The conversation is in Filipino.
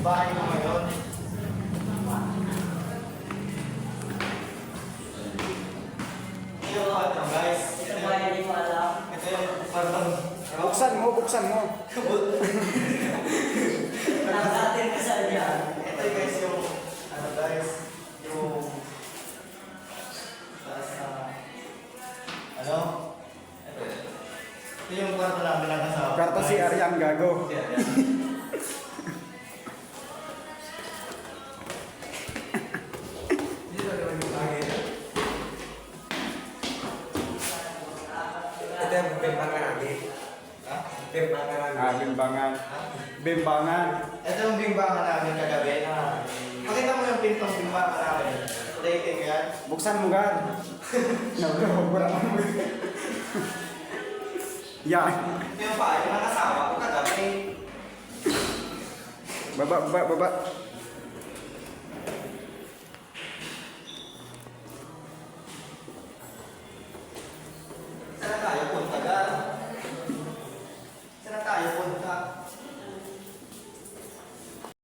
bahay mo ngayon. Ito ano guys. Ito bahay, hindi ko alam. Ito yung parang... Buksan mo, buksan mo. Nakasatin ka sa niya. Ito guys yung... Ano guys? Yung... Sa... Ano? Ito yung kwarto namin lang kasama. Kwarto si Aryan gago. Si Aryan. Ito yung bimbangan namin. Ha? Bimbangan namin. Bimbangan. Bimbangan. Ito yung bimbangan namin kagabi. Makita mo yung pintong bimbangan namin. Rating yan. Buksan mo gan. Wala mo. Yan. Ito yung pa, yung nakasawa ko kagabi. Baba, baba, baba. Saan na tayo punta ga? Saan na tayo punta?